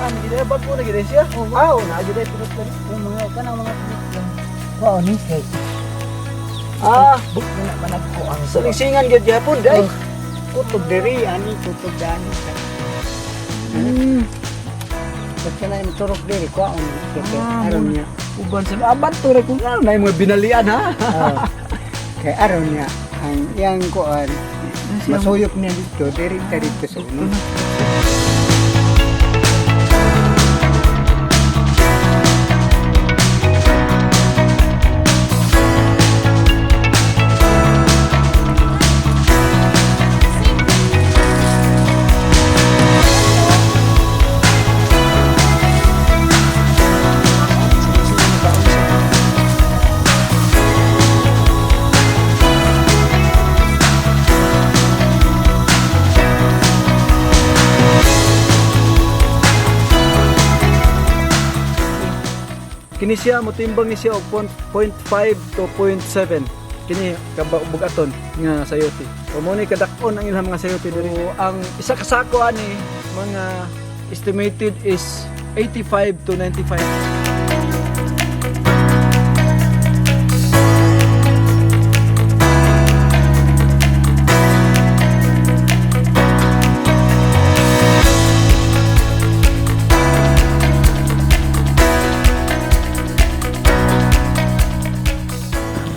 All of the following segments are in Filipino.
Ano gid ba ko na gid siya? Ah, na gid ay pinot lang. Mga kanang mga lang. Wow, ni kay. Ah, Buk na manag ko ang salingsingan gid gyapon dai. kutog diri ani kutog dani. Kasi na yung turok diri ko ang kaya aron niya. Uban sa aban to rek kun na mga binalian ha. Kaya aron niya ang yang kuan masuyop niya dito diri dito sa uno. Kini siya motimbang ni siya og 0.5 to 0.7. Kini kabugaton nga sayote. O mo ni kadakon ang ilang mga sayote diri. So, ang isa ka sako ani mga estimated is 85 to 95.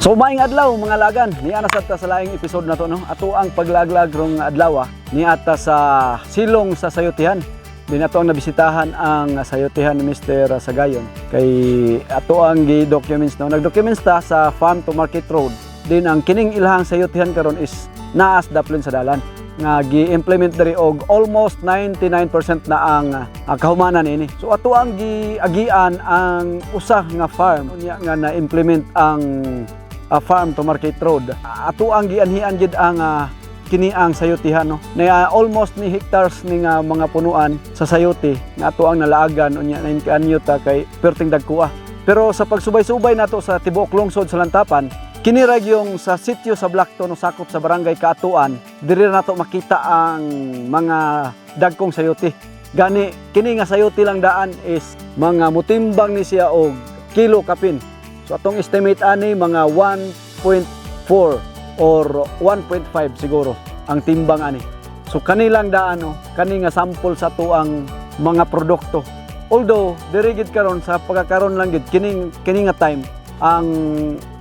So maing adlaw mga lagan, ni ana sa laing episode na to no. Ato ang paglaglag rong adlaw ni ata sa silong sa Sayotihan. Din ato ang nabisitahan ang Sayotihan ni Mr. Sagayon. Kay ato ang gi-documents no. Nag-documents ta sa Farm to Market Road. Din ang kining ilahang Sayotihan karon is naas daplon sa dalan nga gi-implement diri og almost 99% na ang kahumanan ini. So ato ang giagian ang usa nga farm unya nga na-implement ang Farm to Market Road. Ato ang gianhian gid ang kini ang sayotihan no. Na almost ni hectares ni nga mga punuan sa sayote nga ato ang nalaagan unya na kanyo ta kay perting dagkuha. Pero sa pagsubay-subay nato sa tibuok lungsod sa Lantapan, kini ra yung sa sitio sa Blackton no sakop sa barangay Kaatuan, diri nato makita ang mga dagkong sayote. Gani kini nga sayote lang daan is mga mutimbang ni siya og kilo kapin. So atong estimate ani mga 1.4 or 1.5 siguro ang timbang ani. So kanilang daan no, kani nga sample sa tuang mga produkto. Although diri gid karon sa pagkakaron lang gid kini nga time ang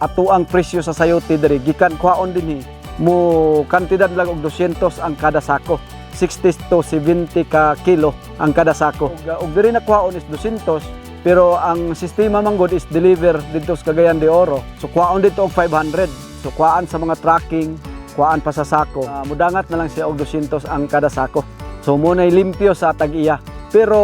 atuang presyo sa sayote diri gikan kuhaon dinhi mo kantidad lang og 200 ang kada sako. 60 to 70 ka kilo ang kada sako. Og diri na kuhaon is 200. Pero ang sistema manggod is deliver dito sa Cagayan de Oro. So kuhaan dito og 500. So kuhaan sa mga tracking, kuhaan pa sa sako. Mudangat na lang siya og 200 ang kada sako. So muna limpyo sa tag-iya. Pero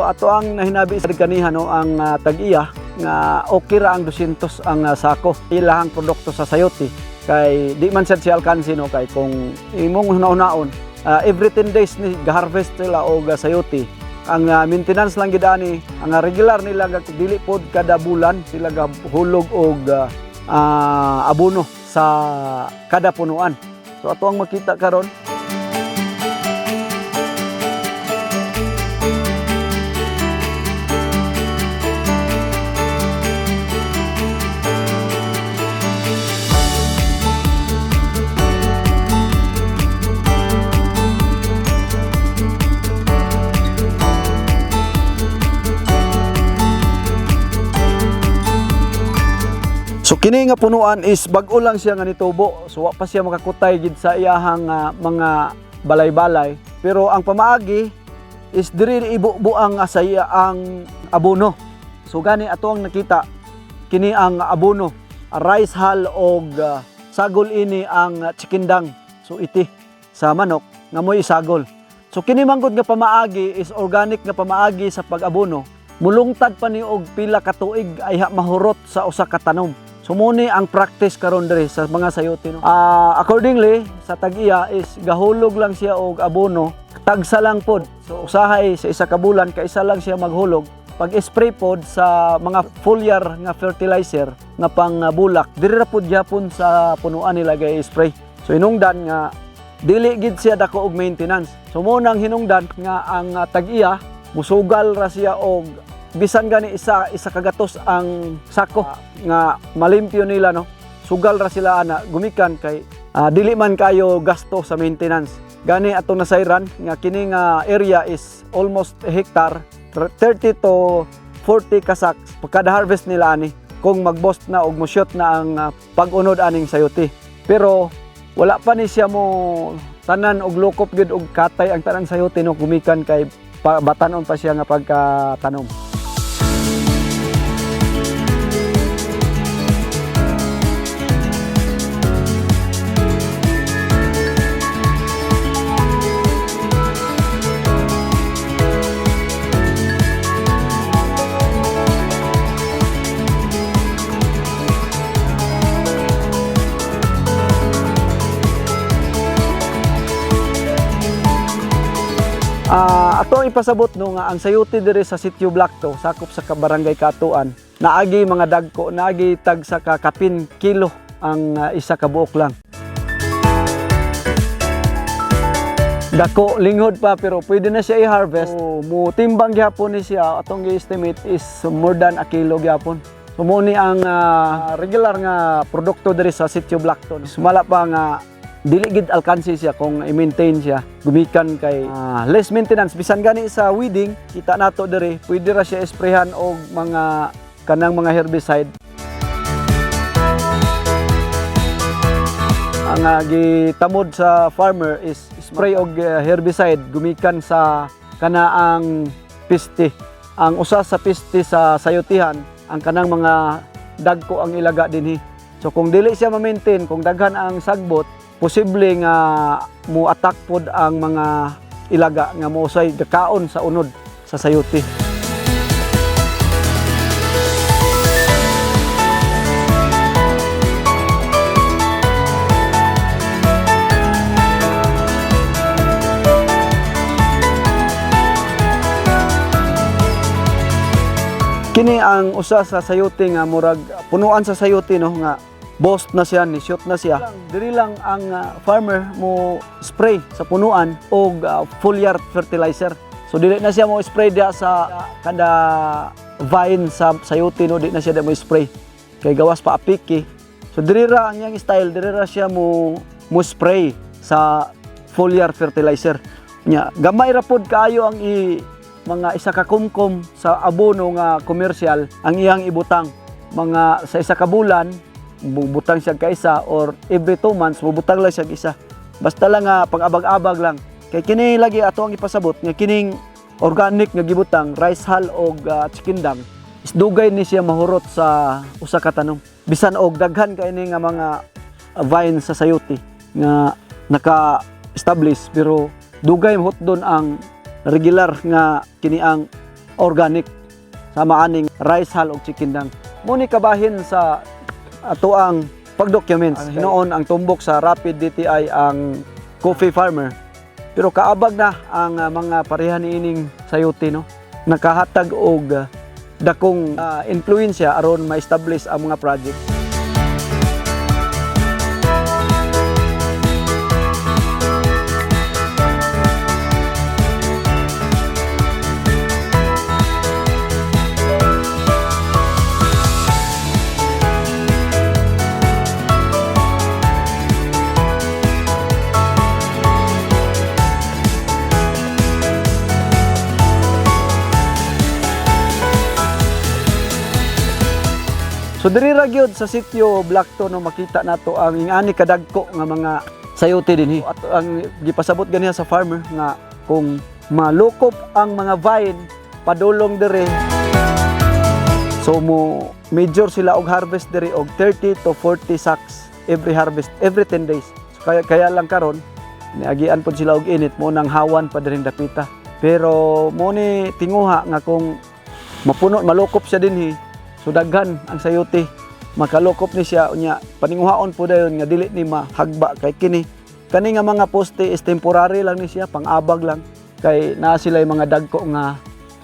ato ang nahinabi sa kaniha no ang tag-iya nga okay ra ang 200 ang sako. Ilahang produkto sa sayote kay di man siya alkansi no kay kung imong hunaon every 10 days ni ga-harvest sila og sayote. Ang maintenance lang gid ani ang regular nila dili pod kada bulan sila gahulog og abono sa kada punuan. So ato ang makita karon So kini nga punuan is bag-o lang siya nga nitubo. So wa pa siya makakutay gid sa iyahang mga balay-balay. Pero ang pamaagi is diri ibubuang asaya ang abono. So gani ato ang nakita kini ang abono, rice hull og sagol ini ang chikindang. So iti sa manok nga moy isagol. So kini manggod nga pamaagi is organic nga pamaagi sa pag-abono. Mulungtad pa ni og pila ka tuig ay mahurot sa usa ka tanom. So muni ang practice karon diri sa mga sayote no. Accordingly sa tag-iya is gahulog lang siya og abono, tagsa lang pod. So usahay sa isa ka bulan kaisa lang siya maghulog. Pag spray pod sa mga foliar nga fertilizer nga pang bulak, diri ra pod gyapon sa punuan nila gay spray. So hinungdan nga dili gid siya dako og maintenance. So mo nang hinungdan nga ang tag-iya musugal ra siya og bisan gani isa kagatos ang sako nga malimpyo nila no. Sugal ra sila ana gumikan kay dili man kayo gasto sa maintenance. Gani atong nasayran nga kini nga area is almost a hectare, 30 to 40 kasaks pagkada harvest nila ani kung mag-boast na og mo-shoot na ang pag-unod aning sayote. Pero wala pa ni siya mo tanan og lukop gyud og katay ang tanan sayote no gumikan kay batanon pa siya nga pagkatanom. Ato ang ipasabot no nga ang sayote diri sa Sitio Blacto sakop sa barangay Katuan naagi mga dagko naagi tag sa kapin kilo ang isa ka buok lang. Dako linghod pa pero pwede na siya i-harvest. So, mo timbang gyapon ni siya atong gi-estimate is more than a kilo gyapon. So mo ni ang regular nga produkto diri sa Sitio Blacto. Sumala pa nga dili gid alkansi siya kung i-maintain siya gumikan kay less maintenance bisan gani sa weeding kita nato diri pwede ra siya sprayhan og mga kanang mga herbicide ang gitamod sa farmer is spray og herbicide gumikan sa kanaang piste. Ang usa sa piste sa sayotihan ang kanang mga dagko ang ilaga dinhi. So kung dili siya ma-maintain kung daghan ang sagbot posible nga mo attack pod ang mga ilaga nga mo say gakaon sa unod sa sayote. Kini ang usa sa sayote nga murag punuan sa sayote no nga boss na siya, ni shoot na siya. Diri lang ang farmer mo spray sa punuan og foliar fertilizer. So dili na siya mo spray dia sa kada vine sa sayote no, di na siya mo spray. Kay gawas pa apiki. So diri ra ang iyang style, diri ra siya mo spray sa foliar fertilizer. Nya gamay ra pod kaayo ang mga isa ka kumkum sa abono nga komersyal ang iyang ibutang. Mga sa isa ka bulan bubutang siya kaisa or every 2 months bubutang lang siya isa. Basta lang nga pang-abag-abag lang. Kay kini lagi ato ang ipasabot nga kining organic nga gibutang rice hull og chicken dung is dugay ni siya mahurot sa usa ka tanom. Bisan og daghan kay ni nga mga vine sa sayote nga naka-establish pero dugay mahut doon ang regular nga kini ang organic sama aning rice hull og chicken dung. Muni kabahin sa ato ang pag-documents. Hinoon ang tumbok sa Rapid DTI ang coffee farmer. Pero kaabag na ang mga pareha niining sayote no. Nakahatag og dakong influensya aron ma-establish ang mga project. So diri ra gyud sa Sitio Blacto no makita nato ang ingani kadagko nga mga sayote dinhi. At ang gipasabot ganiya sa farmer nga kung malukop ang mga vine padulong diri. So mo major sila og harvest diri og 30 to 40 sacks every harvest every 10 days. So kaya lang karon niagian pod sila og init mo nang hawan pa diring dapita. Pero mo ni tinguha nga kung mapuno malukop siya dinhi so daghan ang sayote makalukop ni siya unya paninguhaon po dayon nga dili ni mahagba kay kini kani nga mga poste is temporary lang ni siya pang-abag lang kay naa sila mga dagko nga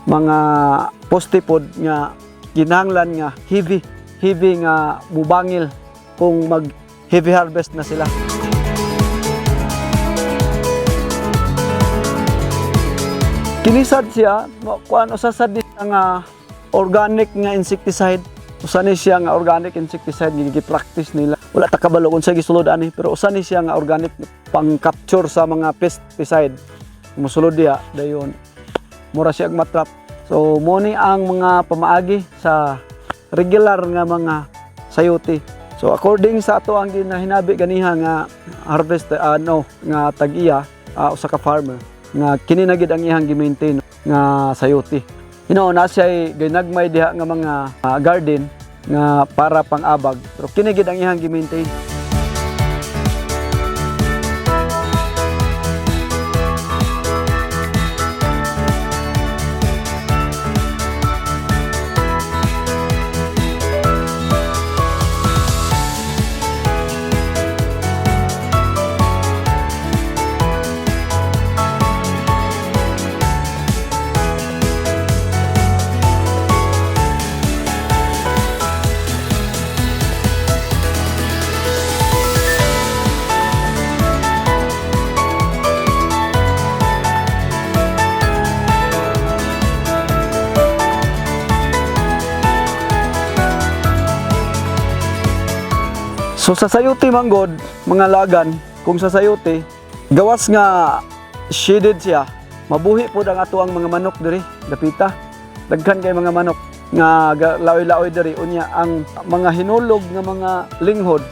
mga poste pod nga kinahanglan nga heavy nga mubangil kung mag heavy harvest na sila. Kinisad siya, kuan usasad ni siya nga organic nga insecticide. Usa ni siya nga organic insecticide nga gi-practice nila. Wala ta kabalo kung sa gisulod ani, pero usa ni siya nga organic pang-capture sa mga pesticide. Musulod diha dayon mura siya matrap. So mo ni ang mga pamaagi sa regular nga mga sayote. So according sa ato ang ginahinabi ganiha nga harvest nga tag-iya usa ka farmer nga kini na gid ang iyang gi-maintain nga sayote. Na siya ginagmay diha nga mga garden nga para pang-abag, pero kini gid ang iyang gi-maintain. So sa sayote manggod, mga lagan, kung sa sayote, gawas nga shaded siya, mabuhi po ang ato ang mga manok diri, dapita. Daghan kay mga manok nga laoy-laoy diri unya ang mga hinulog nga mga linghod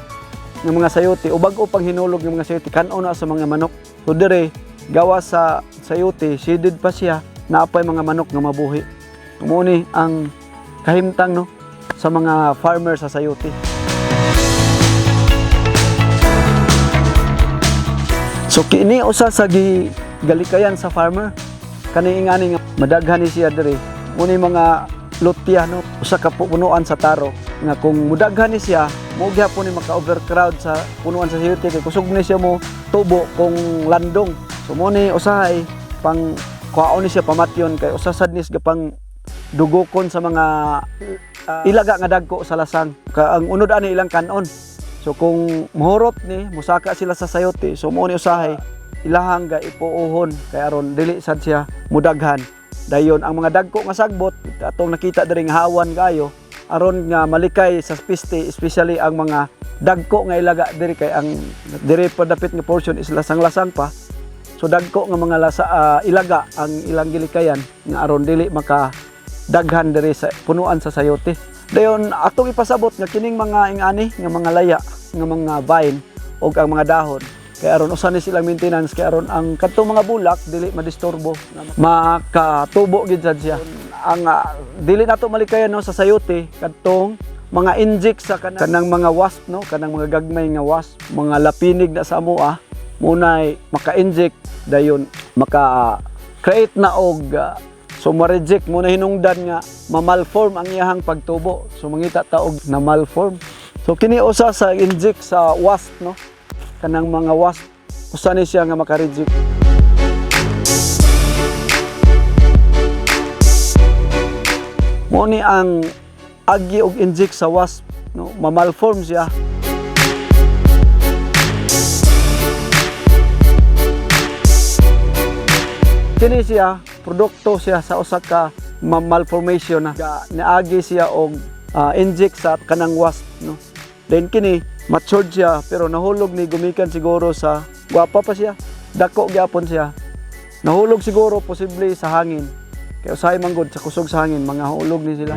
nga mga sayote o bag-o pang hinulog nga mga sayote kan-o na sa mga manok. So diri gawas sa sayote, shaded pa siya, naapay mga manok nga mabuhi. Muni ang kahimtang no sa mga farmer sa sayote. So kini usa sa galikayan sa farmer. Kani ingani nga madaghan ni siya diri. Muni mga lutya no, usa ka punuan sa taro nga kung mudaghan ni siya, mo gyapon ni maka-overcrowd sa punuan sa sayote kay kusog ni siya mo tubo kung landong. So muni usahay pang kuhaon ni siya pamatyon kay usa sad nis gapang dugokon sa mga ilaga nga dagko sa lasang. Ang unod ani ilang kanon. So kung mahurot ni musaka sila sa sayote, so mo ni usahay ilahang ga ipuuhon kay aron dili sad siya mudaghan. Dayon ang mga dagko nga sagbot atong nakita diri nga hawan kayo aron nga malikay sa piste, especially ang mga dagko nga ilaga diri kay ang diri padapit nga portion is lasang-lasang pa. So dagko nga mga ilaga ang ilang gilikayan nga aron dili maka daghan diri sa punuan sa sayote. Dayon atong ipasabot nga kining mga ingani nga mga laya nga mga vine o ang mga dahon kay aron usa ni silang maintenance kay aron ang kadtong mga bulak dili madisturbo makatubo gid sad siya. Ang dili nato malikayan no sa sayote kadtong mga inject sa kanang mga wasp no, kanang mga gagmay nga wasp, mga lapinig na sa amoa munay maka-inject dayon maka-create na og so ma-reject mo na hinungdan nga ma-malform ang iyahang pagtubo. So mangita taog na malform. So kini usa sa inject sa wasp no. Kanang mga wasp usa ni siya nga maka-reject. Mo ni ang agi og inject sa wasp no, ma-malform siya. Kini siya produkto siya sa usa ka malformation na naagi siya og inject sa kanang wasp no. Then kini matured siya pero nahulog ni gumikan siguro sa gwapa pa siya, dako gyapon siya. Nahulog siguro posible sa hangin. Kaya usahay manggod sa kusog sa hangin mga hulog ni sila.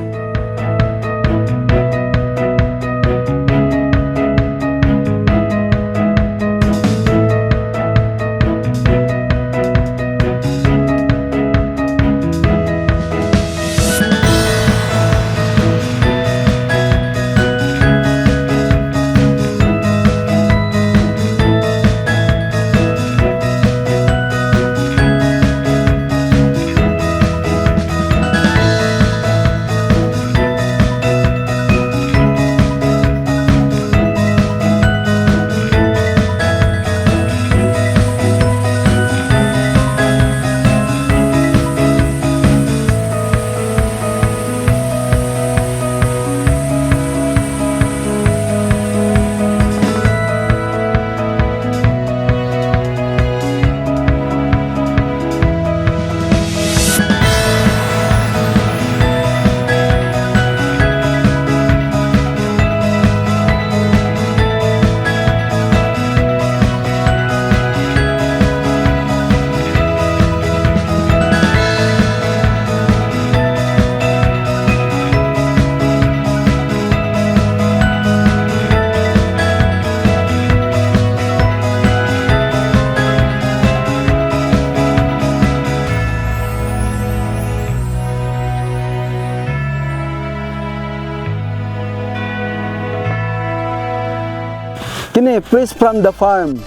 Kini, fresh from the farm.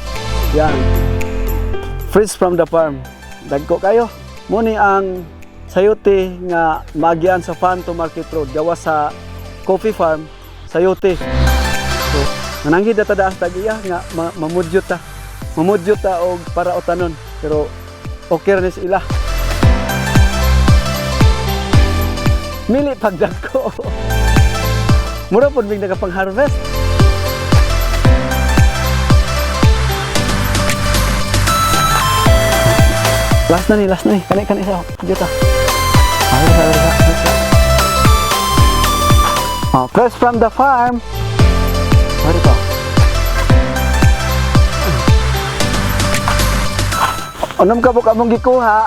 Yan. Fresh from the farm. Dagko kayo. Muni ang sayote nga magian sa farm to market road. Gawa sa coffee farm, sayote. So, nananghid na tadaas tagiya nga mamudyot ta. Mamudyot ta og para utanon. Pero okay ra ni sa ila. Mili pagdagko. Mura pod big nagapang-harvest. Last na ni. Kani isa. Juta. Oh, fresh from the farm. Mari pa. Unom ka po kamong gikuha.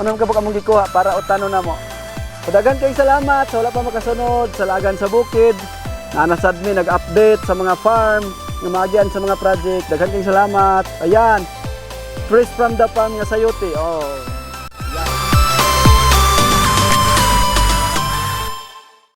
Unom ka po kamong gikuha para utano na mo. Daghang kay salamat sa wala pa makasunod sa Lagan sa Bukid. Nanasad mi nag-update sa mga farm, nga magian sa mga project. Daghang kay salamat. Ayan. Fresh from the farm nga sayote. Oh.